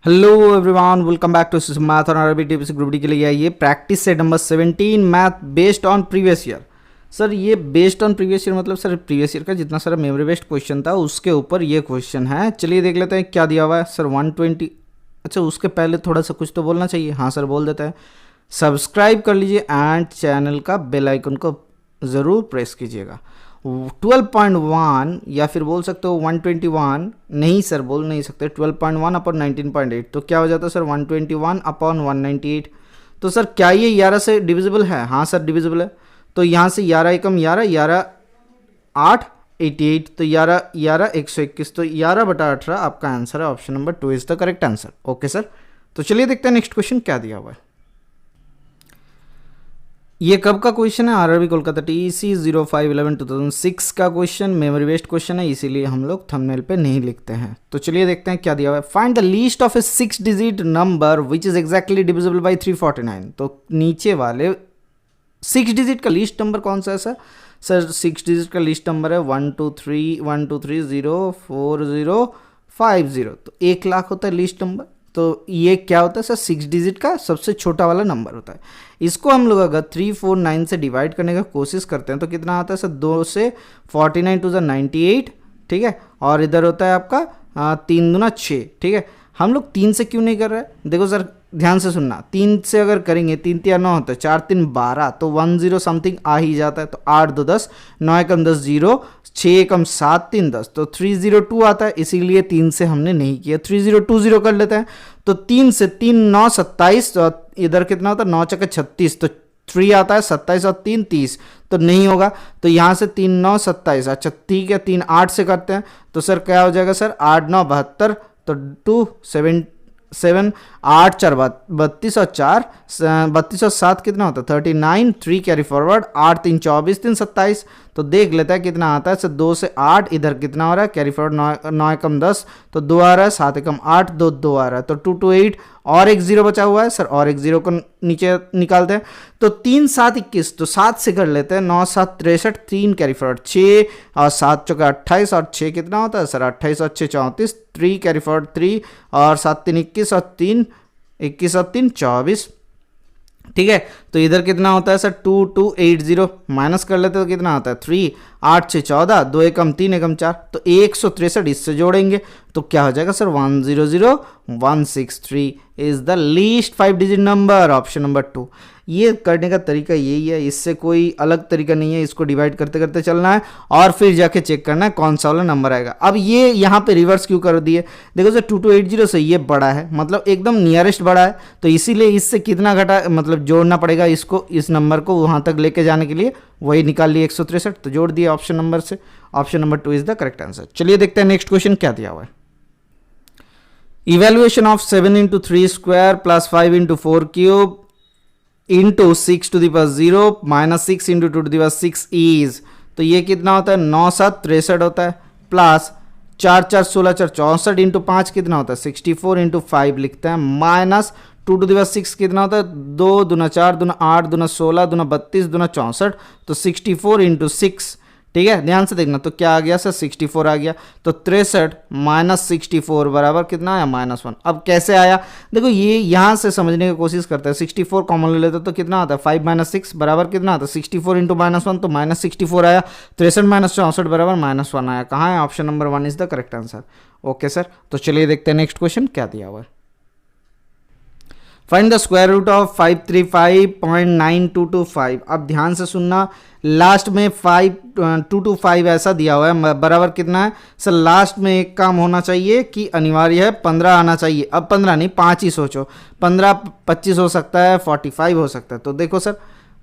Hello everyone, welcome back to math और अरबी tips group D के लिए आइए practice set number 17 math based on previous year. Sir ये बेस्ड ऑन प्रीवियस ईयर मतलब sir previous year का जितना सारा मेमोरी बेस्ड क्वेश्चन था उसके ऊपर ये क्वेश्चन है। चलिए देख लेते हैं क्या दिया हुआ है सर 120। अच्छा उसके पहले थोड़ा सा कुछ तो बोलना चाहिए। हाँ सर बोल देते हैं, सब्सक्राइब कर लीजिए एंड चैनल का बेल आइकन को ज़रूर प्रेस कीजिएगा। 12.1 या फिर बोल सकते हो 121, नहीं सर बोल नहीं सकते, 12.1 अपॉन 19.8 तो क्या हो जाता है सर 121 अपॉन 198। तो सर क्या ये 11 से डिविजिबल है? हाँ सर डिविजिबल है। तो यहाँ से 11 एकम 11, 11 8 88, तो 11 11 121, तो 11/18 आपका आंसर है। Option number 2 is the correct answer. Okay sir, तो चलिए देखते हैं नेक्स्ट क्वेश्चन क्या दिया हुआ है। ये कब का क्वेश्चन है? आरआरबी कोलकाता TEC 05/11/2006 का क्वेश्चन, मेमोरी बेस्ड क्वेश्चन है, इसीलिए हम लोग थंबनेल पे नहीं लिखते हैं। तो चलिए देखते हैं क्या दिया हुआ है। Find the least of A 6 digit number which is exactly divisible by 349। तो नीचे वाले 6 डिजिट का लीस्ट नंबर कौन सा है सर? सर 6 डिजिट का लीस्ट नंबर है 123404050। तो 1 लाख होता है लीस्ट नंबर। तो ये क्या होता है सर? 6 डिजिट का सबसे छोटा वाला नंबर होता है। इसको हम लोग अगर 349 से डिवाइड करने का कोशिश करते हैं तो कितना आता है सर? 2 से 49 टू 98, ठीक है। और इधर होता है आपका 3 दूना 6, ठीक है। हम लोग 3 से क्यों नहीं कर रहे हैं? देखो सर ध्यान से सुनना, 3 से अगर करेंगे 3 3 9 होता है, 4 3 12, तो 10 समथिंग आ ही जाता है। तो 8 2 10, 9 एकम 10 0, 6 एकम 7 3 10, तो 302 आता है। इसीलिए 3 से हमने नहीं किया, 3020 कर लेते हैं। तो 3 से 3 9 27, तो इधर कितना होता है? 9 चक्के 36, तो 3 आता है, 27 और 3 30, तो नहीं होगा। तो यहाँ से 3 9 27, अच्छा ठीक है। 3 8 से करते हैं तो सर क्या हो जाएगा सर? 8 9 72, तो 2 7 7 8 4 32 और 4 32 और 7 कितना होता है? 39, 3 कैरी फॉरवर्ड, 8 3 24, 3 27। तो देख लेता है कितना आता है सर। 2 से 8, इधर कितना हो रहा है? कैरी फॉरवर्ड 9 एकम 10, तो 2 आ रहा है, 7 एकम 8, 2 2 आ रहा है, तो 2 2 8, और एक 0 बचा हुआ है सर, और एक 0 को नीचे निकालते हैं। तो 3 7 21, तो 7 से कर लेते हैं। 9 7 63, 3 कैरी फॉरवर्ड 6, और 7 चौके 28, और 6 कितना होता है सर? 28 और 6 34, 3 कैरी फॉरवर्ड 3, और 7 3 21, और 3 21 और 3 24, ठीक है। तो इधर कितना होता है सर? 2 2 8 0, माइनस कर लेते तो कितना आता है? 3 8 6 14, 2 एकम 3 एकम 4, तो 163 इससे जोड़ेंगे तो क्या हो जाएगा sir? 100163 is the least 5 digit number. Option number 2। ये करने का तरीका यही है, इससे कोई अलग तरीका नहीं है। इसको डिवाइड करते करते चलना है और फिर जाके चेक करना है कौन सा वाला नंबर आएगा। अब ये यहाँ पे रिवर्स क्यों कर दिए? देखो सर 2280 से ये बड़ा है, मतलब एकदम नियरेस्ट बड़ा है, तो इसीलिए इससे कितना घटा मतलब जोड़ना पड़ेगा इसको, इस नंबर को वहाँ तक लेके जाने के लिए। वही निकाल लिए 163, तो जोड़ दिए ऑप्शन नंबर से। Option number 2 is the correct answer. चलिए देखते हैं नेक्स्ट क्वेश्चन क्या दिया हुआ है। Evaluation of 7 into 3 square plus 5 into 4 cube into 6 to the power 0 minus 6 into 2 to the power 6 is, तो ये कितना होता है? 9 7 63 होता है, प्लस 4 4 16 4 64 इंटू 5 कितना होता है? 64 इंटू 5 लिखते हैं, माइनस 2 to the power 6 कितना होता है? 2 दूना 4 दूना 8 दूना 16 दूना 32 दूना 64, तो 64 इंटू 6, ठीक है। ध्यान से देखना, तो क्या आ गया सर? 64 आ गया। तो 63 माइनस 64 बराबर कितना आया? -1। अब कैसे आया? देखो ये यहाँ से समझने की कोशिश करते हैं। 64 कॉमन ले लेते तो कितना आता है? 5 - 6 बराबर कितना आता है? 64 इंटू -1, तो -64 आया। 63 - 64 बराबर -1 आया। कहाँ है? Option number 1 is the correct answer. Okay sir, तो चलिए देखते हैं नेक्स्ट क्वेश्चन क्या दिया हुआ है। Find the square root of 535.9225। अब ध्यान से सुनना, लास्ट में 5225 ऐसा दिया हुआ है, बराबर कितना है सर? लास्ट में एक काम होना चाहिए कि अनिवार्य है 15 आना चाहिए। अब 15 नहीं, 5 ही सोचो। 15 25 हो सकता है, 45 हो सकता है। तो देखो सर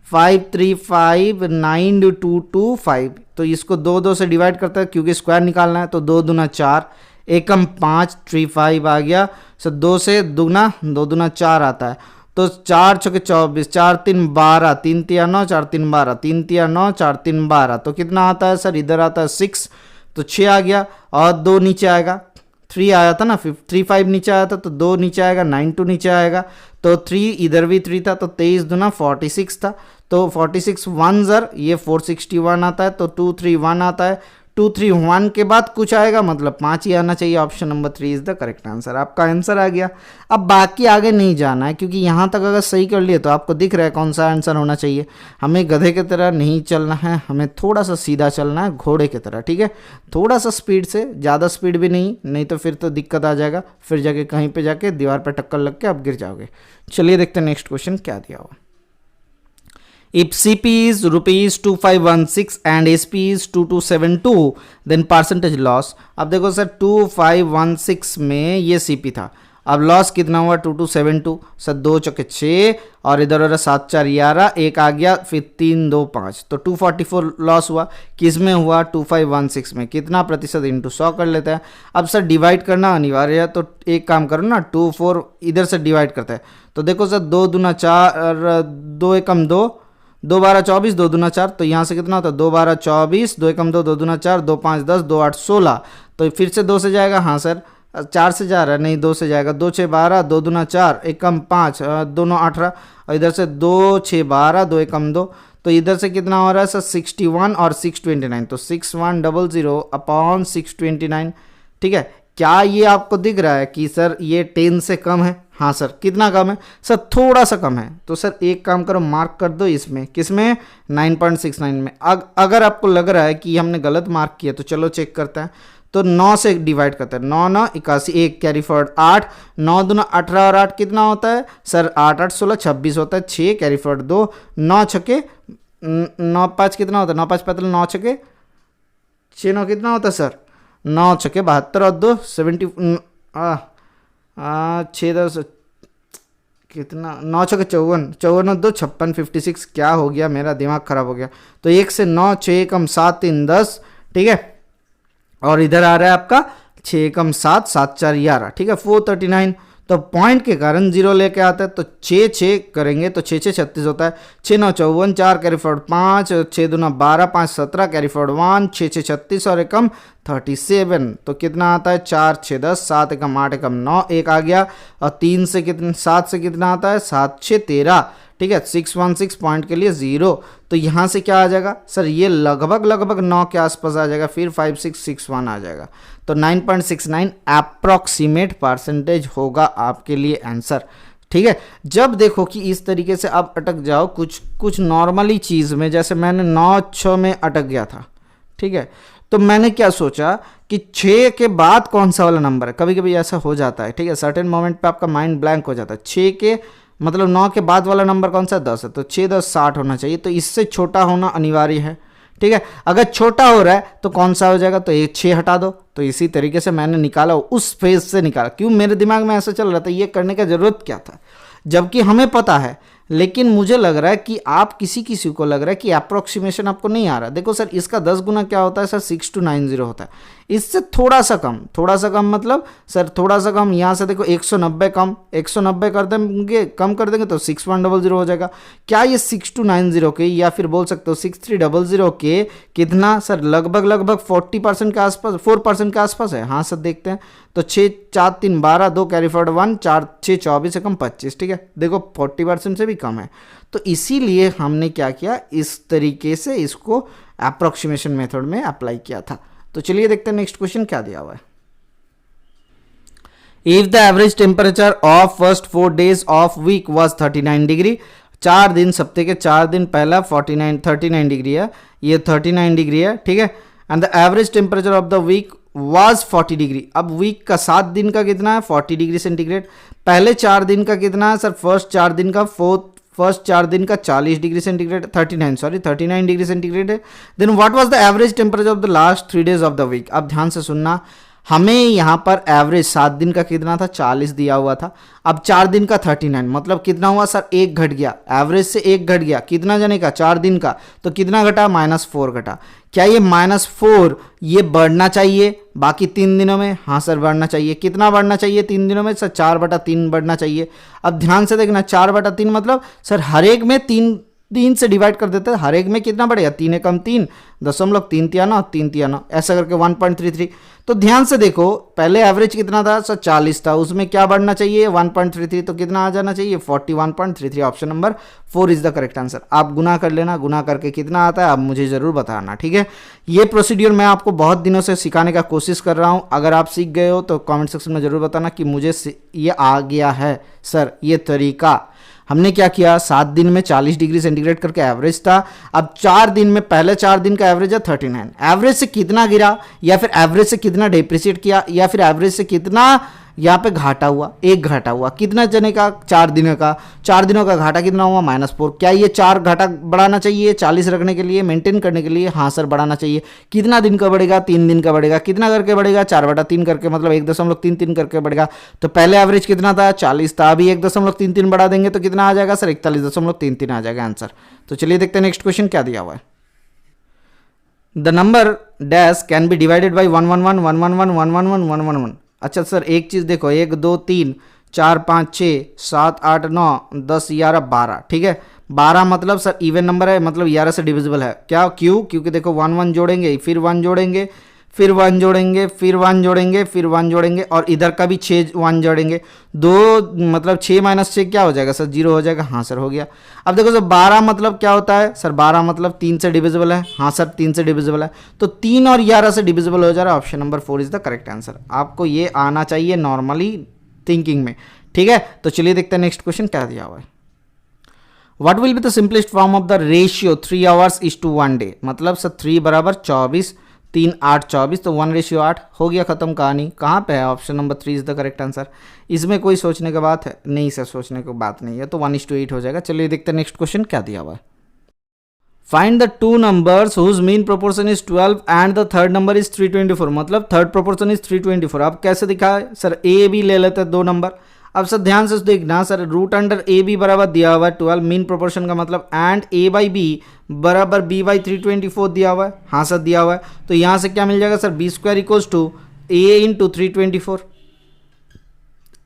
535.9225, तो इसको 2 2 से डिवाइड करता है क्योंकि स्क्वायर निकालना है। तो 2 दूना 4, एकम 5, 35 आ गया सर। 2 से दुगना 2 दूना 4 आता है, तो 4 छके 24, 4 3 12, 3 3 9, 4 3 12, 3 3 9, 4 3 12, तो कितना आता है सर? इधर आता है 6, तो 6 आ गया, और 2 नीचे आएगा। 3 आया था ना, 35 नीचे आया था, तो 2 नीचे आएगा, 92 नीचे आएगा, तो 3 इधर भी 3 था, तो 23 दूना 46 था। तो 46 1 ज़र, ये 461 आता है, तो 2 3 1 आता है, 231 के बाद कुछ आएगा, मतलब 5 ही आना चाहिए। Option number 3 is the correct answer, आपका आंसर आ गया। अब बाकी आगे नहीं जाना है, क्योंकि यहाँ तक अगर सही कर लिए तो आपको दिख रहा है कौन सा आंसर होना चाहिए। हमें गधे की तरह नहीं चलना है, हमें थोड़ा सा सीधा चलना है, घोड़े की तरह, ठीक है। थोड़ा सा स्पीड से, ज़्यादा स्पीड भी नहीं तो फिर तो दिक्कत आ जाएगा, फिर जाके कहीं पे जाके दीवार पर टक्कर लग के आप गिर जाओगे। चलिए देखते हैं नेक्स्ट क्वेश्चन क्या दिया हुआ। If CP is rupees 2516 and SP is 2272, then percentage loss। अब देखो सर 2516 में ये CP था, अब लॉस कितना हुआ 2272, सर 2 चौके 6 और इधर उधर 7 4 11, एक आ गया, फिर 3 2 5, तो 244 लॉस हुआ। किस में हुआ 2516 में, कितना प्रतिशत इंटू 100 कर लेते हैं। अब सर डिवाइड करना अनिवार्य है, तो एक काम करो ना 24 इधर से डिवाइड करते हैं, तो देखो सर 2 दूना 4, 2 एकम 2, 2 12 24, 2 दूना 4, तो यहाँ से कितना होता है 2 12 24, 2 एकम 2, 2 दूना 4, 2 5 10, 2 8 16, तो फिर से 2 से जाएगा, हाँ सर 4 से जा रहा है, नहीं 2 से जाएगा, 2 6 12, 2 दूना 4, एकम 5, 2 9 18, और इधर से 2 6 12, 2 एकम 2, तो इधर से कितना हो रहा है सर 61 और 629, तो 6100 अपॉन 629, ठीक है। क्या ये आपको दिख रहा है कि सर ये 10 से कम है? हाँ सर, कितना कम है सर? थोड़ा सा कम है, तो सर एक काम करो मार्क कर दो इसमें, किसमें 9.69 में। अगर आपको लग रहा है कि हमने गलत मार्क किया तो चलो चेक करते हैं, तो 9 से डिवाइड करते हैं, 9 9 81, एक कैरी फॉरवर्ड 8, 9 दूना 18 और 8 कितना होता है सर 8 8 16 26 होता है, 6 कैरी फॉरवर्ड 2, 9 छके 9 5 कितना होता है 9 5 45, 9 छके 6 9 कितना होता है सर 9 छके 72 और 2 70, 6 10 कितना 9 छके 54, 54 और 2 56, 56, क्या हो गया मेरा दिमाग खराब हो गया। तो 1 से 9, 6 कम 7 3 10, ठीक है, और इधर आ रहा है आपका 6 कम 7 7 4 11, ठीक है 439, तो पॉइंट के कारण 0 लेके आता है, तो 6 6 करेंगे तो 6 6 36 होता है, 6 9 54, 4 कैरी फॉरवर्ड 5, 6 दूना 12, 5 17 कैरी फॉरवर्ड 1, 6 6 36 और एकम 37, तो कितना आता है 4 6 10, 7 एकम 8 एकम 9, एक आ गया, और 3 से कितना 7 से कितना आता है 7 6 13, ठीक है 616 पॉइंट के लिए 0, तो यहाँ से क्या आ जाएगा सर ये लगभग 9 के आसपास आ जाएगा, फिर 5661 आ जाएगा, तो 9.69 अप्रॉक्सीमेट परसेंटेज होगा आपके लिए आंसर, ठीक है। जब देखो कि इस तरीके से आप अटक जाओ कुछ नॉर्मली चीज़ में, जैसे मैंने 9 6 में अटक गया था, ठीक है, तो मैंने क्या सोचा कि 6 के बाद कौन सा वाला नंबर है, कभी कभी ऐसा हो जाता है, ठीक है, सर्टेन मोमेंट पे आपका माइंड ब्लैंक हो जाता है। 6 के मतलब 9 के बाद वाला नंबर कौन सा 10 है, तो 6 10 60 होना चाहिए, तो इससे छोटा होना अनिवार्य है, ठीक है। अगर छोटा हो रहा है तो कौन सा हो जाएगा, तो ये 6 हटा दो, तो इसी तरीके से मैंने निकाला, उस फेज से निकाला। क्यों मेरे दिमाग में ऐसा चल रहा था, ये करने का जरूरत क्या था, जबकि हमें पता है, लेकिन मुझे लग रहा है कि आप किसी को लग रहा है कि अप्रोक्सीमेशन आपको नहीं आ रहा। देखो सर इसका 10 गुना क्या होता है सर 6290 होता है, इससे थोड़ा सा कम मतलब सर थोड़ा सा कम, यहाँ से देखो 190 कम, 190 कर देंगे कम कर देंगे तो 6100 हो जाएगा। क्या ये 6290 के या फिर बोल सकते हो 6300 के कितना सर लगभग 40% के आसपास 4% के आसपास है। हाँ सर देखते हैं, तो 6 4 3 12, 2 कैरी फॉरवर्ड 1, 4 6 24 कम 25, ठीक है, देखो 40% से भी कम है, तो इसीलिए हमने क्या किया, इस तरीके से इसको अप्रोक्सीमेशन मेथड में अप्लाई किया था। तो चलिए देखते हैं नेक्स्ट क्वेश्चन क्या दिया हुआ है। If the average temperature of first 4 days of week was 39 degree, 4 दिन सप्ताह के 4 दिन पहला 39 डिग्री है, ये 39 डिग्री है, ठीक है, and the average temperature of the week was 40 degree. अब वीक का 7 दिन का कितना है 40 डिग्री सेंटीग्रेड, पहले 4 दिन का कितना है सर, फर्स्ट 4 दिन का 40 डिग्री सेंटीग्रेड, 39 डिग्री सेंटीग्रेड है। Then what was the average temperature of the last 3 days of the week. अब ध्यान से सुनना, हमें यहाँ पर एवरेज 7 दिन का कितना था 40 दिया हुआ था, अब 4 दिन का 39, मतलब कितना हुआ सर 1 घट गया, एवरेज से 1 घट गया, कितना जाने का 4 दिन का, तो कितना घटा -4 घटा। क्या ये -4 ये बढ़ना चाहिए बाकी 3 दिनों में? हाँ सर बढ़ना चाहिए। कितना बढ़ना चाहिए 3 दिनों में सर 4/3 बढ़ना चाहिए। अब ध्यान से देखना 4/3 मतलब सर हर एक में 3 से डिवाइड कर देते हैं, हर एक में कितना बढ़ेगा 3 एकम 3, 0.339 339 ऐसा करके 1.33। तो ध्यान से देखो पहले एवरेज कितना था सर 40 था, उसमें क्या बढ़ना चाहिए 1.33, तो कितना आ जाना चाहिए 41.33। Option number 4 is the correct answer. आप गुना कर लेना, गुना करके कितना आता है आप मुझे जरूर बताना, ठीक है। ये प्रोसीड्यूर मैं आपको बहुत दिनों से सिखाने का कोशिश कर रहा हूँ, अगर आप सीख गए हो तो कॉमेंट सेक्शन में जरूर बताना कि मुझे ये आ गया है सर ये तरीका। हमने क्या किया 7 दिन में 40 डिग्री सेंटीग्रेड करके एवरेज था, अब 4 दिन में पहले 4 दिन का एवरेज है 39, एवरेज से कितना गिरा या फिर एवरेज से कितना डेप्रिसिएट किया या फिर एवरेज से कितना यहाँ पे घाटा हुआ, एक घाटा हुआ, कितना जने का 4 दिनों का, 4 दिनों का घाटा कितना हुआ -4। क्या ये 4 घाटा बढ़ाना चाहिए 40 रखने के लिए, मेंटेन करने के लिए? हाँ सर बढ़ाना चाहिए। कितना दिन का बढ़ेगा 3 दिन का बढ़ेगा, कितना करके बढ़ेगा 4/3 करके, मतलब 1.33 करके बढ़ेगा। तो पहले एवरेज कितना था 40 था, अभी 1.33 बढ़ा देंगे तो कितना आ जाएगा सर 41.33 आ जाएगा आंसर। तो चलिए देखते हैं नेक्स्ट क्वेश्चन क्या दिया हुआ है। The number dash can be divided by 111 111 111 111। अच्छा सर एक चीज़ देखो 1 2 3 4 5 6 7 8 9 10 11 12, ठीक है। 12 मतलब सर इवन नंबर है, मतलब 11 से डिविजिबल है। क्या क्यों? क्योंकि देखो 1 1 जोड़ेंगे, फिर 1 जोड़ेंगे, फिर 1 जोड़ेंगे, फिर 1 जोड़ेंगे, फिर 1 जोड़ेंगे, और इधर का भी 6 1 जोड़ेंगे। 2 मतलब 6 - 6 क्या हो जाएगा सर 0 हो जाएगा। हाँ सर हो गया। अब देखो सर 12 मतलब क्या होता है सर 12 मतलब 3 से डिविजिबल है। हाँ सर 3 से डिविजिबल है, तो 3 और 11 से डिविजिबल हो जा रहा है। Option number 4 is the correct answer. आपको ये आना चाहिए नॉर्मली थिंकिंग में, ठीक है। तो चलिए देखते हैं नेक्स्ट क्वेश्चन क्या दिया हुआ है। What will be the simplest form of the ratio 3 hours is to 1 day. मतलब सर 3 बराबर 24, 3 8 24, तो 1:8 हो गया, खत्म कहानी। कहाँ पे है? Option number 3 is the correct answer. इसमें कोई सोचने की बात है नहीं सर, सोचने की बात नहीं है, तो 1:8 हो जाएगा। चलिए देखते हैं नेक्स्ट क्वेश्चन क्या दिया हुआ है। Find the 2 numbers whose mean proportion is 12 and the third number is 324। मतलब थर्ड प्रोपोर्शन इज 324। अब कैसे दिखा है सर? ए बी ले लेते हैं 2 नंबर। अब सर ध्यान से देखना sir, root under A B बराबर दिया हुआ है 12 मीन प्रोपोर्शन का मतलब, एंड ए बाई बी बराबर बी बाई 324 दिया हुआ है। हाँ सर दिया हुआ है। तो यहाँ से क्या मिल जाएगा sir B square equals to A into 324।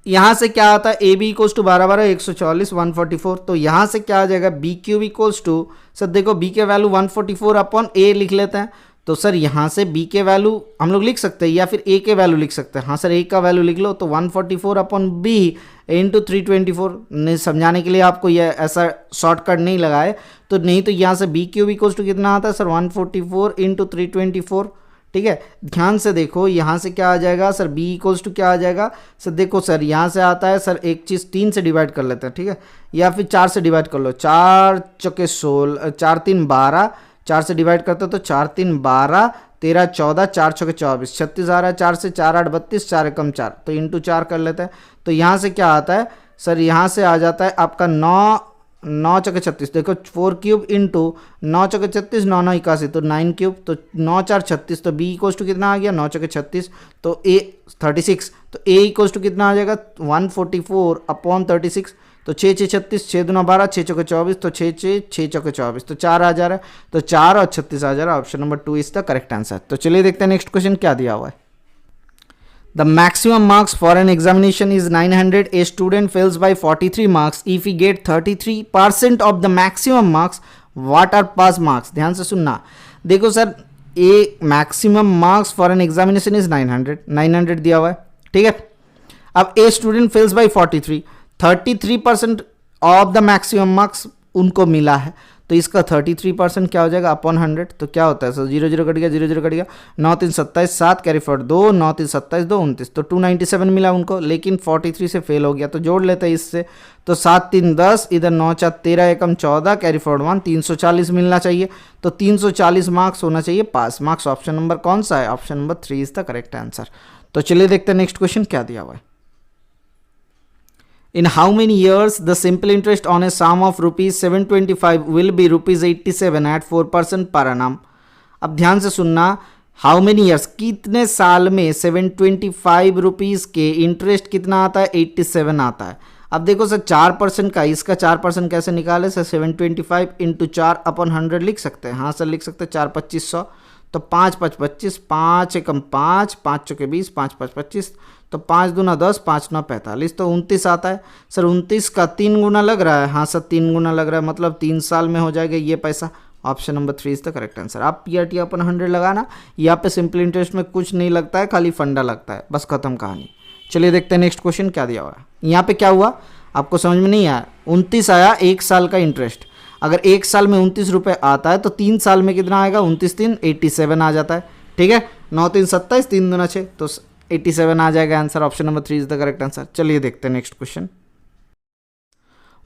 यहाँ से क्या आता है ए बी इक्वल्स टू 12 12 140 144। तो यहाँ से क्या आ जाएगा B cube equals to, sir देखो बी के वैल्यू 144 अपॉन ए लिख लेते हैं। तो सर यहाँ से b के वैल्यू हम लोग लिख सकते हैं या फिर a के वैल्यू लिख सकते हैं। हाँ सर a का वैल्यू लिख लो, तो 144 अपॉन b इंटू 324। नहीं समझाने के लिए आपको यह ऐसा शॉर्टकट नहीं लगाए, तो नहीं तो यहाँ से b क्यूब इक्वल्स टू कितना आता है सर 144 इंटू 324, ठीक है। ध्यान से देखो यहाँ से क्या आ जाएगा सर b इक्वल्स टू क्या आ जाएगा सर, देखो सर यहाँ से आता है सर एक चीज़ 3 से डिवाइड कर लेते हैं, ठीक है, या फिर 4 से डिवाइड कर लो। 4 चौके 16, 4 3 12, 4 से डिवाइड करते हो तो 4 3 12, 13 14, 4 6 24, 36 आ रहा है। 4 से 4 8 32, 4 एकम 4, तो इंटू 4 कर लेते हैं। तो यहाँ से क्या आता है सर, यहाँ से आ जाता है आपका 9 चौके 36। देखो 4 क्यूब इंटू 9 चौके 36, 9 9 81, तो 9 क्यूब, तो 9 4 36। तो बी इक्वल्स टू कितना आ गया 9 चौके 36, तो ए 36। तो ए इक्वल्स टू कितना आ जाएगा 144 अपॉन 36। तो 6 6 36, 6 2 12, 6 चौके 24, तो 6 6 6 चौके 24, तो 4 आ जा रहा है। तो 4 और 36 आ जा रहा है। Option number 2 is the correct answer. तो चलिए देखते हैं नेक्स्ट क्वेश्चन क्या दिया हुआ है। The maximum marks for an examination is 900. A student fails by 43 marks. If he get 33% of the maximum marks, what are pass marks? ध्यान से सुनना। देखो sir a maximum marks for an examination is 900 दिया हुआ है, ठीक है। अब a student fails by 33% of the maximum marks उनको मिला है, तो इसका 33% क्या हो जाएगा अपॉन 100। तो क्या होता है सर 0 0 कट गया, 0 0 कट गया, 9 3 27, 7 कैरी फॉर 2, 9 3 27, 2 29, तो 297 मिला उनको, लेकिन 43 से फेल हो गया। तो जोड़ लेते हैं इससे, तो 7 3 10, इधर 9 4 13, एकम 14, कैरी फॉर 1, 340 मिलना चाहिए। तो 340 मार्क्स होना चाहिए पास मार्क्स। ऑप्शन नंबर कौन सा है? Option number 3 is the correct answer. तो चलिए देखते हैं नेक्स्ट क्वेश्चन क्या दिया हुआ है। In how many years the simple interest on a sum of rupees 725 will be rupees 87 at 4% per annum? अब ध्यान से सुनना, हाउ मेनी ईयर्स, कितने साल में 725 रुपीज़ के इंटरेस्ट कितना आता है 87 आता है। अब देखो सर 4% का, इसका 4% कैसे निकाले सर, 725 इंटू 4 अपॉन 100 लिख सकते हैं। हाँ सर लिख सकते हैं, 4 2500, तो 5 5 25, 5 एकम 5, 5 चौके 20, 5 5 25, तो 5 दूना 10, 5 9 45, तो 29 आता है। सर 29 का 3 गुना लग रहा है। हाँ सर 3 गुना लग रहा है, मतलब 3 साल में हो जाएगा ये पैसा। Option number 3 is the correct answer. आप PRT अपन 100 लगाना, यहाँ पे सिंपल इंटरेस्ट में कुछ नहीं लगता है, खाली फंडा लगता है, बस खत्म कहानी। चलिए देखते हैं नेक्स्ट क्वेश्चन क्या दिया हुआ है। यहाँ पे क्या हुआ आपको समझ में नहीं आया, 29 आया 1 साल का इंटरेस्ट। अगर 1 साल में 29 रुपये आता है तो 3 साल में कितना आएगा, 29 3 87 आ जाता है, ठीक है। 9 3 27, 3 दूना 6, तो 87 आ जाएगा answer. Option number 3 is the correct answer. चलिए देखते हैं next question.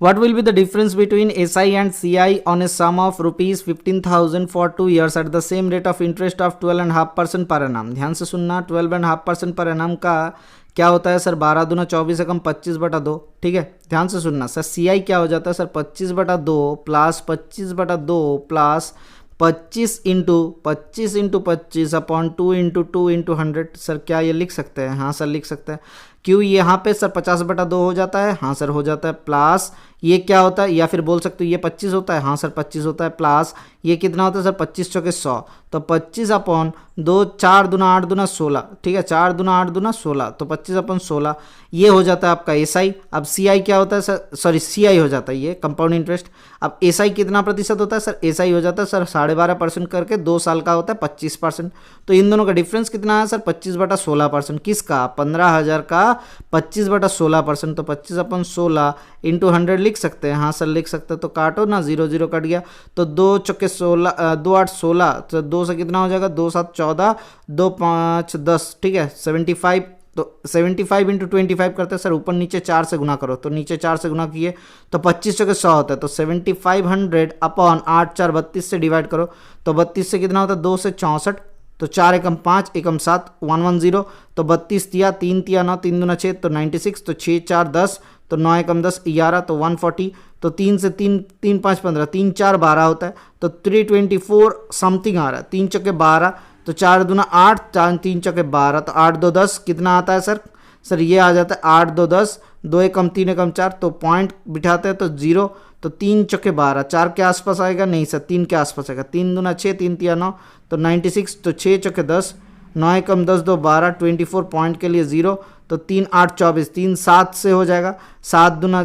What will be the difference between SI and CI on a sum of rupees 15,000 for 2 years at the same rate of interest of 12.5% per annum? ध्यान से सुनना, 12.5% पर annum का क्या होता है सर, 12 दूना 24 एकम 25/2, ठीक है। ध्यान से सुनना सर, CI क्या हो जाता है sir, 25/2 plus 25/2 plus 25 into 25 upon 2 into 2 into 100। Sir क्या ये लिख सकते हैं? हाँ सर लिख सकते हैं। क्यों यहाँ पे सर 50/2 हो जाता है? हाँ सर हो जाता है। प्लस ये क्या होता है, या फिर बोल सकते हो ये 25 होता है? हाँ सर 25 होता है। प्लस ये कितना होता है सर, 25 चौके 100, तो 25 अपॉन 2, 4 दूना 8 दूना 16, ठीक है, 4 दूना 8 दूना 16, तो 25 अपॉन 16 ये हो जाता है आपका SI। अब CI क्या होता है सर, सॉरी CI हो जाता है ये कंपाउंड इंटरेस्ट। अब SI कितना प्रतिशत होता है सर, SI हो जाता है सर 12.5% करके 2 साल का होता है 25%। तो इन दोनों का डिफरेंस कितना है सर, 25/16%। किसका, 15,000 का 25/16%, तो 25 अपॉन 16 इंटू 100 लिख सकते हैं? हाँ सर लिख सकते हैं। तो काटो ना, 0 0 कट गया, तो 2 चौके 16, 2 8 16, तो 2 से कितना हो जाएगा, 2 7 14, 2 5 10, ठीक है, 75। तो 75 इंटू 25 करते हैं सर, ऊपर नीचे 4 से गुना करो, तो नीचे 4 से गुना किए तो 25 चौके 100 होता है, तो 7500 अपॉन 8 4 32 से डिवाइड करो, तो 32 से कितना होता है, 2 से 64, तो 4 एकम 5 एकम 7 110, तो 32 तिया 3 तिया 9, 3 दूना 6, तो 96, तो 6 4 10, तो 9 एकम 10 11, तो 140, तो 3 से 3 3 5 15, 3 4 12 होता है, तो 324 समथिंग आ रहा है। 3 चौके 12, तो 4 दूना 8, 4 3 चौके 12, तो 8 2 10 कितना आता है सर, सर ये आ जाता है 8 2 10, 2 एकम 3 एकम 4, तो पॉइंट बिठाते हैं तो 0, तो 3 चौके 12, 4 के आसपास आएगा, नहीं सर 3 के आसपास आएगा, 3 दूना 6 3 तिया 9, तो 96, तो 6 चौके 10, 9 एकम 10 2 12, 24 पॉइंट के लिए 0, तो 3 8 24, 3 7 से हो जाएगा, 7 दूना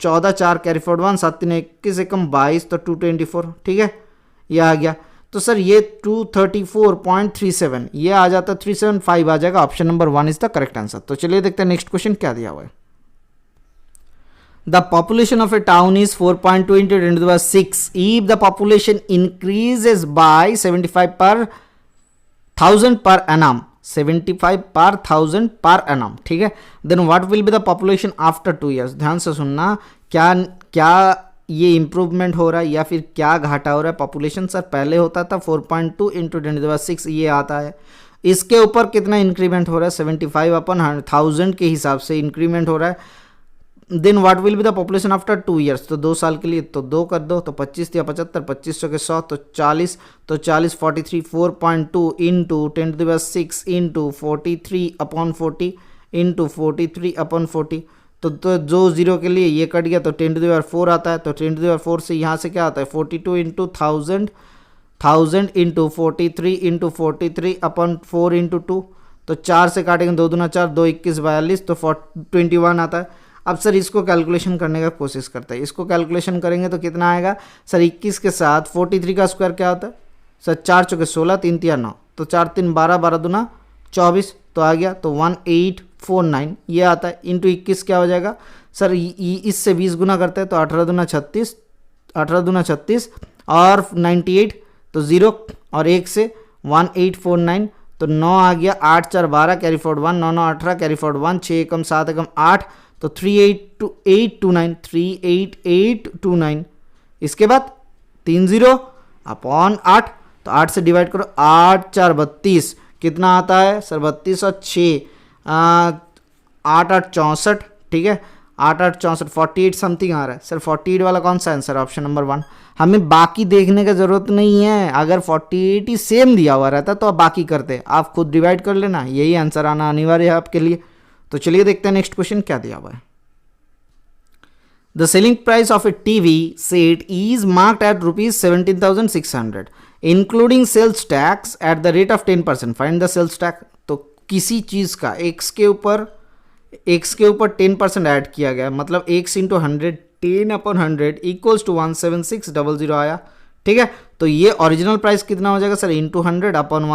14, 4 कैरी फॉरवर्ड 1, 7 3 21 एकम 22, तो 224, ठीक है, ये आ गया। तो सर ये 234.37 ये आ जाता है, 375 आ जाएगा। Option number 1 is the correct answer. तो चलिए देखते हैं नेक्स्ट क्वेश्चन क्या दिया हुआ है। The population of A town is 4.2 into 10⁶. If the population increases by 75 per 1000 per annum, 75 per 1000 per annum, ठीक है, then what will be the population after 2 years? ध्यान से सुनना, क्या ये इंप्रूवमेंट हो रहा है या फिर क्या घाटा हो रहा है। पॉपुलेशन सर पहले होता था 4.2 into 10⁶, ये आता है, इसके ऊपर कितना इंक्रीमेंट हो रहा है, 75 अपॉन 1000 के हिसाब से इंक्रीमेंट हो रहा है। Then what will be the population after 2 years, तो 2 साल के लिए तो 2 कर दो, तो 25 या 75, 25 चौके 100, तो 40, तो 40 43, 4.2 into 10⁶ into 43 upon 40 into 43 upon 40, तो जो 0 के लिए ये कट गया, तो 10⁴ आता है, तो 10⁴ से यहाँ से क्या आता है, 42 into 1000 into 43 into 43 upon 4 into 2, तो 4 से काटेंगे, 2 दूना 4, 2 21 42, तो 21 आता है। अब सर इसको कैलकुलेशन करने का कोशिश करते हैं, इसको कैलकुलेशन करेंगे तो कितना आएगा सर, 21 के साथ 43 का स्क्वायर क्या होता है सर, 4 चौके 16, 3 तिया 9, तो 4 3 12, 12 दूना 24, तो आ गया, तो 1849 ये आता है, इंटू 21 क्या हो जाएगा सर, इससे 20 गुना करते हैं, तो 18 दूना 36, 18 दूना 36 और 98, तो 0 और 1 से 1849, तो 9 आ गया, 8 4 12 कैरी फॉरवर्ड 1, 9 9 18 कैरी फॉरवर्ड 1, 6 एकम 7 एकम 8, तो 38829, इसके बाद 30 अपॉन 8, तो 8 से डिवाइड करो, 8 4 32 कितना आता है सर, 32 और 6 8 8 64, ठीक है, 8 8 64 48 समथिंग आ रहा है सर। 48 वाला कौन सा आंसर, ऑप्शन नंबर 1। हमें बाकी देखने का जरूरत नहीं है, अगर 48 ही सेम दिया हुआ रहता तो आप बाकी करते, आप खुद डिवाइड कर लेना, यही आंसर आना अनिवार्य है आपके लिए। तो चलिए देखते हैं नेक्स्ट क्वेश्चन क्या दिया हुआ है। The selling price of a TV set is marked at ₹17,600 including sales tax at the rate of 10%। Find the sales tax. तो किसी चीज़ का एक्स के ऊपर 10% ऐड किया गया, मतलब x into 100, 10 upon 100 equals to 17600 आया, ठीक है। तो ये ओरिजिनल प्राइस कितना हो जाएगा सर, इंटू 100 अपॉन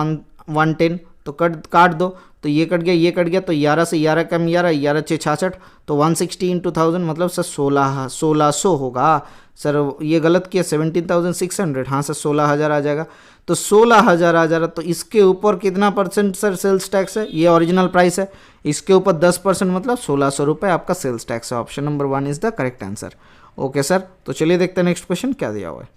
110, तो काट दो, तो ये कट गया, ये कट गया, तो 11 से 11 कम 11, 11 6 66, तो 160 इंटू 1000 मतलब सर 1600 होगा सर। ये गलत किया, 17,600, हाँ सर 16,000 आ जाएगा। तो 16,000 आ जा रहा, तो इसके ऊपर कितना परसेंट सर सेल्स टैक्स है, ये ओरिजिनल प्राइस है, इसके ऊपर 10% मतलब 1600 रुपये आपका सेल्स टैक्स है। Option number 1 is the correct answer. Okay sir, तो चलिए देखते हैं नेक्स्ट क्वेश्चन क्या दिया हुआ है।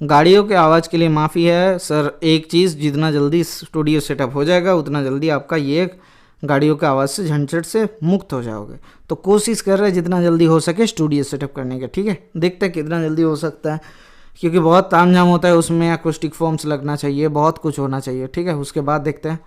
गाड़ियों के आवाज़ के लिए माफ़ी है सर, एक चीज़, जितना जल्दी स्टूडियो सेटअप हो जाएगा उतना जल्दी आपका ये गाड़ियों के आवाज़ से झंझट से मुक्त हो जाओगे। तो कोशिश कर रहे हैं जितना जल्दी हो सके स्टूडियो सेटअप करने का, ठीक है। देखते हैं कितना जल्दी हो सकता है, क्योंकि बहुत तामझाम होता है उसमें, अकॉस्टिक फॉर्म्स लगना चाहिए, बहुत कुछ होना चाहिए, ठीक है। उसके बाद देखते हैं।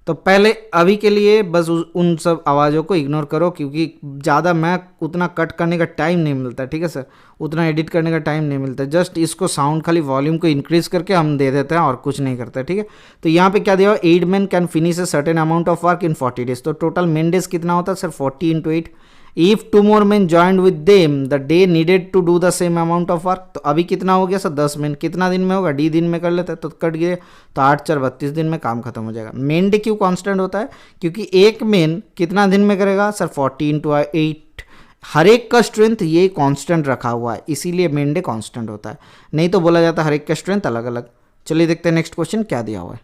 तो पहले अभी के लिए बस उन सब आवाज़ों को इग्नोर करो, क्योंकि ज़्यादा मैं उतना कट करने का टाइम नहीं मिलता, ठीक है सर, उतना एडिट करने का टाइम नहीं मिलता। जस्ट इसको साउंड खाली वॉल्यूम को इंक्रीज करके हम दे देते हैं और कुछ नहीं करते, ठीक है। तो यहाँ पे क्या दिया, 8 men can finish a certain amount of work in 40 days। तो टोटल मेन डेज कितना होता है sir, 40 into 8। If 2 more men joined with them the day needed to do the same amount of work। तो अभी कितना हो गया sir, 10 men, कितना दिन में होगा, डी दिन में कर लेते हैं, तो कट गए, तो 8 4 32 दिन में काम खत्म हो जाएगा। मेन डे क्यों कांस्टेंट होता है, क्योंकि एक मेन कितना दिन में करेगा सर, 40 into 8। हर एक का स्ट्रेंथ ये कांस्टेंट रखा हुआ है, इसीलिए मेन डे कांस्टेंट होता है, नहीं तो बोला जाता है हर एक का स्ट्रेंथ अलग अलग। चलिए देखते हैं नेक्स्ट क्वेश्चन क्या दिया हुआ है।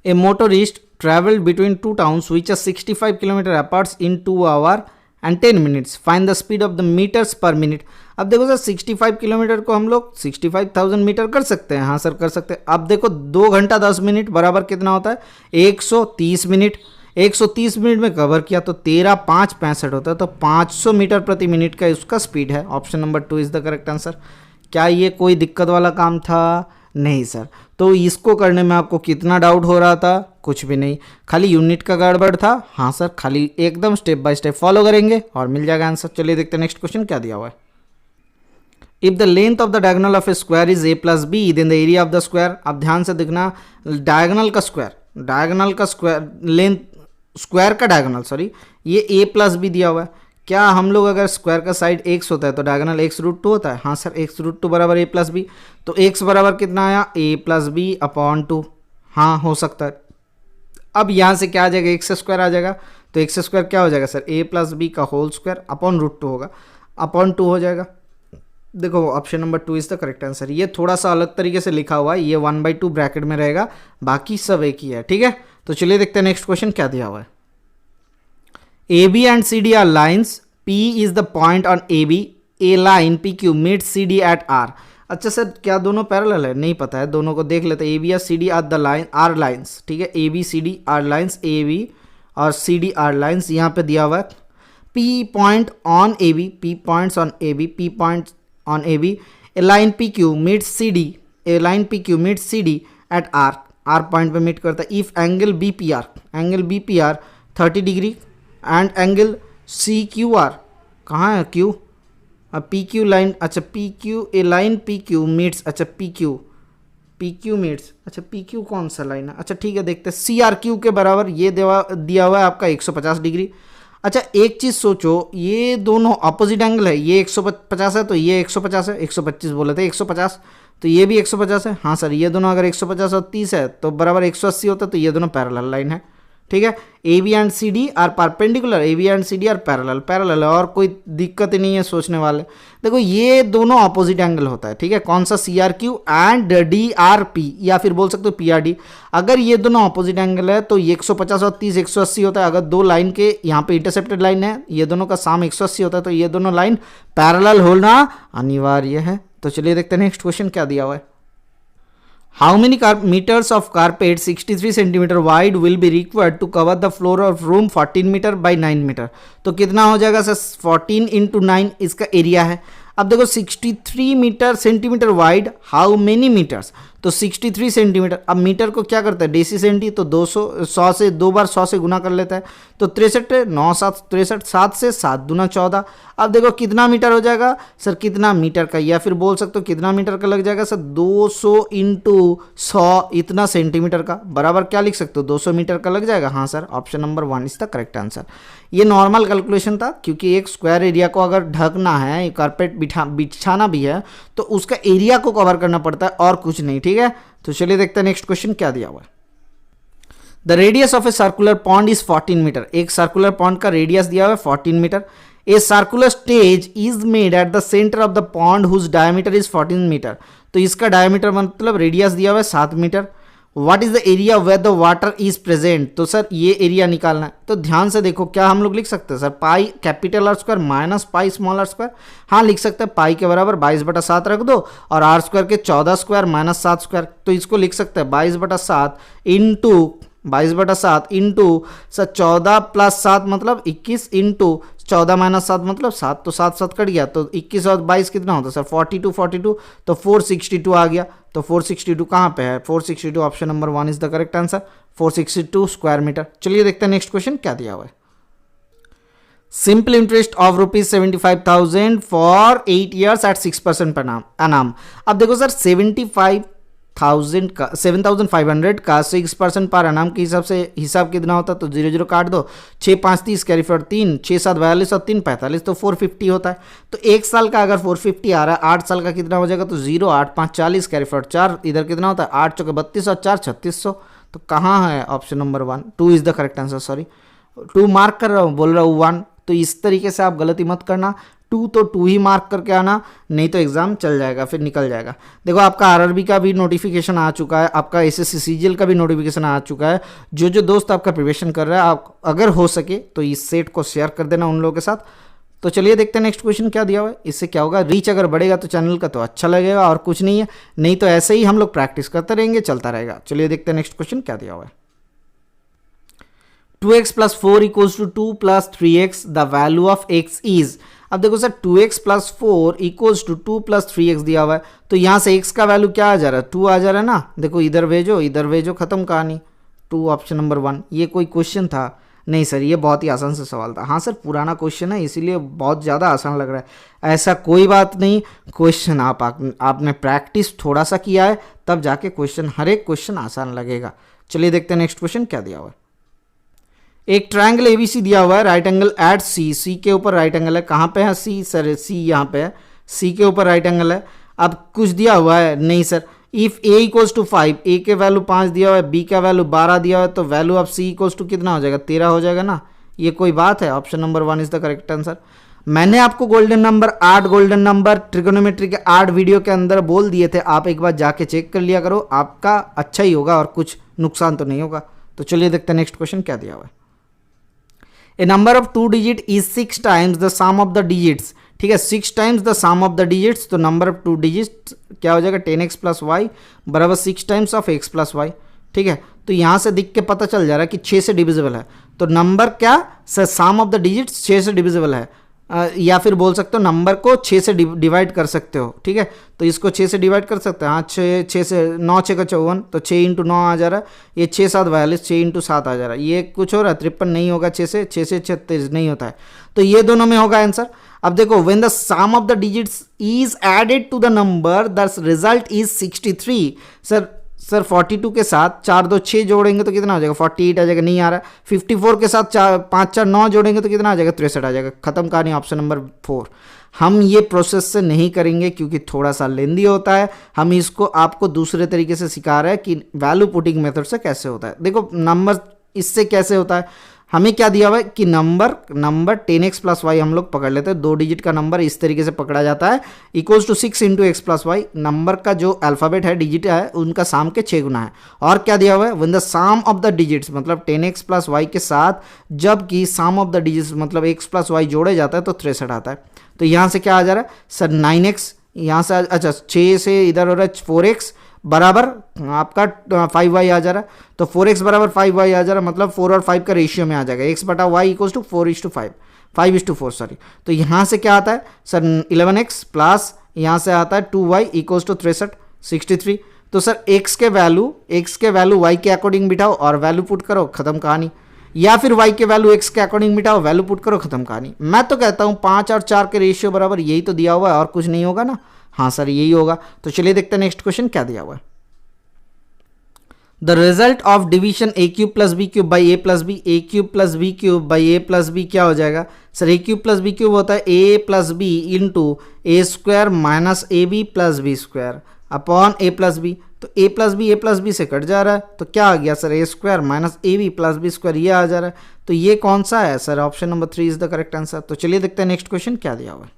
A motorist traveled between two towns which are 65 km apart in 2 hours and 10 minutes. Find the speed of the meters per minute। अब देखो सर 65 किलोमीटर को हम लोग 65,000 मीटर कर सकते हैं, हाँ सर कर सकते हैं। अब देखो 2 घंटा 10 मिनट बराबर कितना होता है, 130 मिनट। 130 मिनट में कवर किया तो 13 5 65 होता है, तो 500 मीटर प्रति मिनट का उसका स्पीड है। Option number 2 is the correct answer. क्या ये कोई दिक्कत वाला काम था, नहीं सर। तो इसको करने में आपको कितना डाउट हो रहा था, कुछ भी नहीं, खाली यूनिट का गड़बड़ था, हाँ सर, खाली एकदम स्टेप बाय स्टेप फॉलो करेंगे और मिल जाएगा आंसर। चलिए देखते हैं नेक्स्ट क्वेश्चन क्या दिया हुआ है। If the length of the diagonal of a square is a plus b then the area of the square. अब ध्यान से देखना, डायगोनल का स्क्वायर लेंथ, स्क्वायर का डायगोनल सॉरी, ये a plus b दिया हुआ है। क्या हम लोग अगर स्क्वायर का साइड x होता है तो डायगोनल x√2 होता है, हाँ सर, x√2 बराबर a plus b। तो x बराबर कितना आया, a plus b अपॉन 2, हाँ हो सकता है। अब यहाँ से क्या आ जाएगा, एक्स स्क्वायर आ जाएगा, तो एक्स स्क्वायर क्या हो जाएगा सर, a plus b का होल स्क्वायर अपॉन √2 होगा, अपॉन 2 हो जाएगा। देखो option number 2 is the correct answer. ये थोड़ा सा अलग तरीके से लिखा हुआ है, ये 1/2 ब्रैकेट में रहेगा, बाकी सब एक ही है, ठीक है। तो चलिए देखते हैं नेक्स्ट क्वेश्चन क्या दिया हुआ है। AB and CD are lines. P is the point on AB. A line PQ meets CD at R। अच्छा सर, क्या दोनों पैरेलल है, नहीं पता है, दोनों को देख लेते हैं। AB और CD are the line are lines, ठीक है, AB CD are lines, AB और CD आर लाइन्स। यहाँ पे दिया हुआ है P point on AB, P points on AB, P points on AB। A line PQ meets CD, A line PQ meets CD at R, R point पे meet करता है। If angle BPR 30 degree and angle CQR, कहाँ है Q, अब PQ line, अच्छा PQ, ए line PQ meets, अच्छा PQ meets, अच्छा PQ कौन सा लाइन है, अच्छा ठीक है देखते हैं, CRQ के बराबर ये दिया हुआ है आपका 150 डिग्री। अच्छा एक चीज़ सोचो, ये दोनों अपोजिट एंगल है, ये 150 है तो ये 150 है, 125 बोले थे, 150 तो ये भी 150 है, हाँ सर। ये दोनों अगर 150 और 30 है तो बराबर 180 होता है, तो ये दोनों पैरेलल लाइन है, ठीक है। AB and CD are perpendicular, AB and CD are parallel है, और कोई दिक्कत ही नहीं है सोचने वाले। देखो ये दोनों अपोजिट एंगल होता है, ठीक है, कौन सा, CRQ एंड DRP, या फिर बोल सकते हो PRD। अगर ये दोनों अपोजिट एंगल है तो ये 150 और 30 180 होता है। अगर दो लाइन के यहाँ पे इंटरसेप्टेड लाइन है, ये दोनों का साम 180 होता है, तो ये दोनों लाइन पैरेलल होना अनिवार्य है। तो चलिए देखते हैं नेक्स्ट क्वेश्चन क्या दिया हुआ है। How many meters of carpet 63 centimeter wide will be required to cover the floor of room 14 meter by 9 meter। तो कितना हो जाएगा सर, 14 into 9 इसका एरिया है। अब देखो 63 metre centimetre wide, how many metres, तो 63 सेंटीमीटर। अब मीटर को क्या करता है, डेसी सेंटी, तो 200 100 से 2 बार 100 से गुना कर लेता है, तो 63 9 7 63, 7 से 7 दूना 14। अब देखो कितना मीटर हो जाएगा सर, कितना मीटर का, या फिर बोल सकते हो कितना मीटर का लग जाएगा सर, 200 इंटू 100 इतना सेंटीमीटर का, बराबर क्या लिख सकते हो 200 मीटर का लग जाएगा। हाँ sir, option number 1 is the correct answer. ये नॉर्मल कैलकुलेशन था, क्योंकि एक स्क्वायर एरिया को अगर ढकना है, कारपेट बिछाना भी है, तो उसका एरिया को कवर करना पड़ता है और कुछ नहीं, ठीक है। तो चलिए देखते हैं नेक्स्ट क्वेश्चन क्या दिया हुआ है। The radius of a circular pond is 14 metre. एक सर्कुलर पॉन्ड का रेडियस दिया हुआ है 14 metre. A circular stage is made at the centre of the pond whose diameter is 14 metre. तो इसका डायमीटर मतलब रेडियस दिया हुआ है 7 metre. What is the area where the water is present. तो सर ये एरिया निकालना है, तो ध्यान से देखो क्या हम लोग लिख सकते हैं sir, pi capital R square minus pi small r square. हाँ लिख सकते हैं, पाई के बराबर 22/7 रख दो और आर स्क्वायर के 14 स्क्वायर माइनस 7 स्क्वायर, तो इसको लिख सकते हैं 22/7 इंटू 22/7 इंटू सर 14 + 7 मतलब 21 इंटू 14 - 7 मतलब 7, तो 7 7 कट गया, तो 21 और 22 कितना होता है सर 42, तो 462 आ गया। तो 462 कहाँ पे है, 462 option number 1 is the correct answer, 462 square metre. चलिए देखते हैं नेक्स्ट क्वेश्चन क्या दिया हुआ है। Simple interest of ₹75,000 for 8 years at 6% per अनाम। अब देखो सर 7,500 का 6% पर अनाम के हिसाब से हिसाब कितना होता है, तो 0 0 काट दो, 6 5 30 कैरी फॉर 3, 6 7 42 और 3 45, तो 450 होता है। तो एक साल का अगर 450 आ रहा है, 8 साल का कितना हो जाएगा, तो 0 8 5 40 कैरी फॉर 4, इधर कितना होता है 8 चौके 32 और 4 3600। तो कहाँ है option number 1, 2 is the correct answer. Sorry 2 mark कर रहा हूँ, बोल रहा हूँ 1, तो इस तरीके से आप गलती मत करना, 2 तो 2 ही मार्क करके आना, नहीं तो एग्जाम चल जाएगा, फिर निकल जाएगा। देखो आपका आरआरबी का भी नोटिफिकेशन आ चुका है, आपका एसएससी सीजीएल का भी नोटिफिकेशन आ चुका है। जो जो दोस्त आपका प्रिपरेशन कर रहा है, आप अगर हो सके तो इस सेट को शेयर कर देना उन लोगों के साथ। तो चलिए देखते हैं नेक्स्ट क्वेश्चन क्या दिया हुआ है। इससे क्या होगा, रीच अगर बढ़ेगा तो चैनल का तो अच्छा लगेगा और कुछ नहीं है, नहीं तो ऐसे ही हम लोग प्रैक्टिस करते रहेंगे, चलता रहेगा। चलिए देखते हैं नेक्स्ट क्वेश्चन क्या दिया हुआ है। 2x + 4 = 2 + 3x, the value of x is. अब देखो सर 2x + 4 = 2 + 3x दिया हुआ है, तो यहाँ से x का वैल्यू क्या आ जा रहा है, 2 आ जा रहा है ना। देखो इधर भेजो, खत्म कहानी, 2 ऑप्शन नंबर 1। ये कोई क्वेश्चन था नहीं सर, ये बहुत ही आसान सा सवाल था। हाँ सर पुराना क्वेश्चन है इसीलिए बहुत ज़्यादा आसान लग रहा है, ऐसा कोई बात नहीं। क्वेश्चन आपने प्रैक्टिस थोड़ा सा किया है तब जाके क्वेश्चन, हर एक क्वेश्चन आसान लगेगा। चलिए देखते हैं नेक्स्ट क्वेश्चन क्या दिया हुआ है। एक ट्रायंगल एबीसी दिया हुआ है, राइट एंगल एट सी के ऊपर राइट एंगल है। कहाँ पे है सी सर, सी यहाँ पे है, सी के ऊपर राइट एंगल है। अब कुछ दिया हुआ है नहीं सर, इफ a = 5, ए के वैल्यू 5 दिया हुआ है, बी का वैल्यू 12 दिया हुआ है, तो वैल्यू ऑफ सी = कितना हो जाएगा 13 हो जाएगा ना। ये कोई बात है, option number 1 is the correct answer. मैंने आपको golden number 8 golden number trigonometry के 8 वीडियो के अंदर बोल दिए थे, आप एक बार जाके चेक कर लिया करो, आपका अच्छा ही होगा और कुछ नुकसान तो नहीं होगा। तो चलिए देखते हैं नेक्स्ट क्वेश्चन क्या दिया हुआ है। A number of 2 digit is 6 times the sum of the digits. ठीक है, 6 times the sum of the digits, तो नंबर ऑफ 2 digits क्या हो जाएगा 10x + y बराबर 6 times ऑफ x + y। ठीक है, तो यहाँ से दिख के पता चल जा रहा है कि 6 से डिविजिबल है, तो नंबर क्या sir sum of the digits 6 से डिविजिबल है, या फिर बोल सकते हो नंबर को 6 से डिवाइड कर सकते हो। ठीक है, तो इसको 6 से डिवाइड कर सकते हैं। हाँ 6 से 9 6 का 54, तो 6 × 9 आ जा रहा है, ये 6 7 42, 6 × 7 आ जा रहा है। ये कुछ हो रहा है 53 नहीं होगा, 6 से 36 नहीं होता है, तो ये दोनों में होगा आंसर। अब देखो when the sum of the digits is added to the number the result is 63। Sir 42 के साथ 4 2 6 जोड़ेंगे तो कितना हो जाएगा 48 आ जाएगा, नहीं आ रहा है। 54 के साथ 5 4 9 जोड़ेंगे तो कितना आ जाएगा 63 आ जाएगा। खत्म कहानी, ऑप्शन नंबर 4। हम ये प्रोसेस से नहीं करेंगे क्योंकि थोड़ा सा लेंदी होता है, हम इसको आपको दूसरे तरीके से सिखा रहे हैं कि वैल्यू पुटिंग मेथड से कैसे होता है। देखो नंबर इससे कैसे होता है, हमें क्या दिया हुआ है कि नंबर 10x + y हम लोग पकड़ लेते हैं, 2 डिजिट का नंबर इस तरीके से पकड़ा जाता है, = 6 × x + y। नंबर का जो अल्फ़ाबेट है डिजिट है उनका साम के 6 गुना है। और क्या दिया हुआ है when the sum of the digits मतलब 10x + y के साथ जबकि सम ऑफ द डिजिट्स मतलब x + y जोड़े जाता है तो 63 आता है। तो यहाँ से क्या आ जा रहा है सर 9x, यहाँ से अच्छा 6 से इधर हो रहा है 4x बराबर आपका 5y आ जा रहा है, तो 4x बराबर 5y आ जा रहा है, मतलब 4 और 5 का रेशियो में आ जाएगा, x/y = 4:5 5:4 सॉरी। तो यहाँ से क्या आता है सर 11x प्लस यहाँ से आता है 2y = 63 63। तो सर x के वैल्यू y के अकॉर्डिंग बिठाओ और वैल्यू पुट करो, खत्म कहानी। या फिर y के वैल्यू x के अकॉर्डिंग बिठाओ, वैल्यू पुट करो, खत्म कहानी। मैं तो कहता हूं 5 और 4 के रेशियो बराबर, यही तो दिया हुआ है और कुछ नहीं होगा ना। हाँ सर यही होगा। तो चलिए देखते हैं नेक्स्ट क्वेश्चन क्या दिया हुआ है। The result of division a cube plus b cube by a plus b, a cube plus b cube by a plus b क्या हो जाएगा sir? A cube plus b cube होता है a plus b into a square minus a B plus B square upon a plus b. तो a plus b से cut जा रहा है, तो क्या आ गया sir? A square minus a B plus B square, ये आ जा रहा है। तो ये कौन सा है sir? Option number 3 is the correct answer. तो चलिए देखते हैं नेक्स्ट क्वेश्चन क्या दिया हुआ है।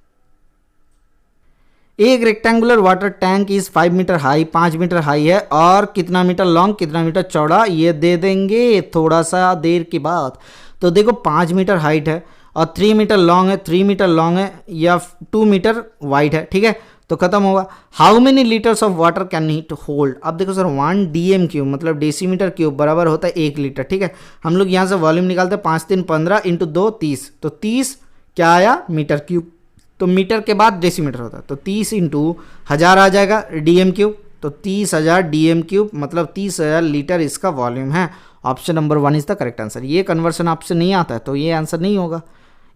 एक rectangular water tank is 5 metre high, 5 metre high है और कितना मीटर लॉन्ग, कितना मीटर चौड़ा, ये दे देंगे थोड़ा सा देर के बाद। तो देखो 5 मीटर हाइट है और 3 मीटर लॉन्ग है, 3 मीटर लॉन्ग है या 2 मीटर वाइड है, ठीक है। तो खत्म होगा। How many litres of water can it hold? अब देखो सर 1 डीएम क्यूब मतलब डेसीमीटर क्यूब बराबर होता है 1 लीटर, ठीक है। हम लोग यहाँ से वॉल्यूम निकालते हैं 5 3 15 इंटू 2 30, तो 30 क्या आया? Metre cube. तो मीटर के बाद डेसीमीटर होता है, तो 30 इंटू 1000 आ जाएगा डीएम क्यूब। तो 30,000 डीएम क्यूब मतलब 30,000 लीटर इसका वॉल्यूम है। Option number 1 is the correct answer. ये कन्वर्सन आपसे नहीं आता है तो ये आंसर नहीं होगा,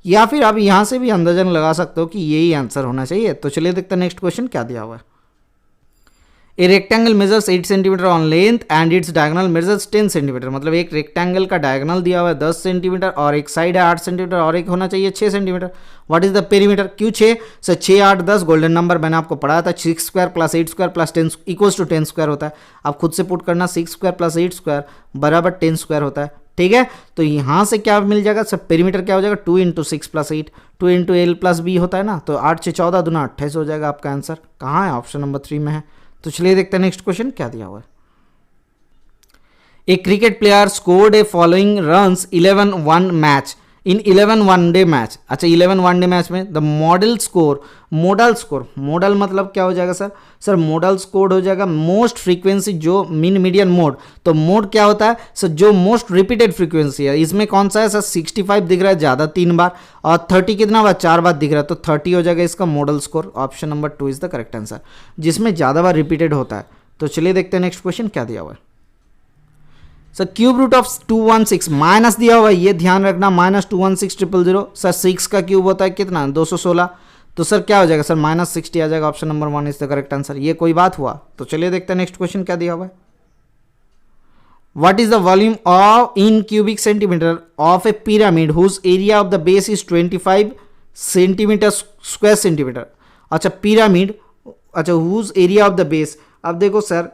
या फिर आप यहाँ से भी अंदाजन लगा सकते हो कि यही आंसर होना चाहिए। तो चलिए देखते हैं नेक्स्ट क्वेश्चन क्या दिया हुआ है। A rectangle measures 8 centimetre on length and its diagonal measures 10 centimetre, मतलब एक रेक्टेंगल का डायगोनल दिया हुआ है 10 सेंटीमीटर और एक साइड है 8 सेंटीमीटर और एक होना चाहिए 6 centimetre. What is the perimeter? क्यों 6 सर? 6 8 10 गोल्डन नंबर मैंने आपको पढ़ाया था। 6 square plus 8 square plus 10 equals to 10 square होता है। आप खुद से पुट करना, 6 स्क्वायर प्लस 8 स्क्वायर बराबर 10 स्क्वायर होता है, ठीक है। तो यहाँ से क्या मिल जाएगा सर? पेरीमीटर क्या हो जाएगा? 2 into 6 plus 8, 2 into L plus B होता है ना, तो 8 से 14 दूना 28 हो जाएगा आपका आंसर। कहाँ है? ऑप्शन नंबर 3 में है। तो चलिए देखते हैं नेक्स्ट क्वेश्चन क्या दिया हुआ है। A cricket player scored a following runs 11 one match in 11 one day match. अच्छा 11 वनडे मैच में द मॉडल स्कोर मॉडल मतलब क्या हो जाएगा सर? सर मॉडल स्कोर हो जाएगा मोस्ट फ्रीक्वेंसी, जो मीन मीडियन मोड। तो मोड क्या होता है सर? जो मोस्ट रिपीटेड फ्रीक्वेंसी है। इसमें कौन सा है सर? 65 दिख रहा है ज़्यादा 3 बार और 30 कितना बार? 4 बार दिख रहा है, तो 30 हो जाएगा इसका model score. Option number 2 is the correct answer, जिसमें ज़्यादा बार रिपीटेड होता है। तो चलिए देखते हैं नेक्स्ट क्वेश्चन क्या दिया हुआ है। Sir cube root of 216 minus दिया हुआ है, ये ध्यान रखना, माइनस 216,000। सर 6 का क्यूब होता है कितना? 216। तो सर क्या हो जाएगा सर? माइनस 60 आ जाएगा। Option number 1 is the correct answer. ये कोई बात हुआ? तो चलिए देखते हैं नेक्स्ट क्वेश्चन क्या दिया हुआ है। What is the volume of in cubic centimetre of a pyramid whose area of the base is 25 centimetre square centimetre. अच्छा पिरामिड, अच्छा whose area of the base. अब देखो सर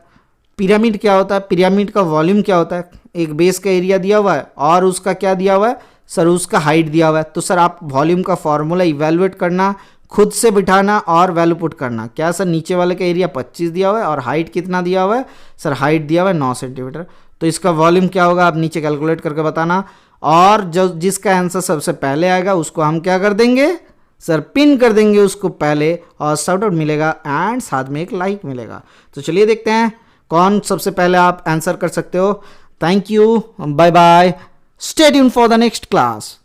पिरामिड क्या होता है? पिरामिड का वॉल्यूम क्या होता है? एक बेस का एरिया दिया हुआ है और उसका क्या दिया हुआ है सर? उसका हाइट दिया हुआ है। तो सर आप वॉल्यूम का फॉर्मूला इवेलुएट करना, खुद से बिठाना और वैल्यू पुट करना। क्या सर? नीचे वाले का एरिया 25 दिया हुआ है और हाइट कितना दिया हुआ है सर? हाइट दिया हुआ है 9 सेंटीमीटर। तो इसका वॉल्यूम क्या होगा आप नीचे कैलकुलेट करके बताना, और जो जिसका आंसर सबसे पहले आएगा उसको हम क्या कर देंगे सर? पिन कर देंगे उसको पहले, और शाउट आउट मिलेगा एंड साथ में एक लाइक मिलेगा। तो चलिए देखते हैं कौन सबसे पहले आप आंसर कर सकते हो। Thank you, bye bye, stay tuned for the next class.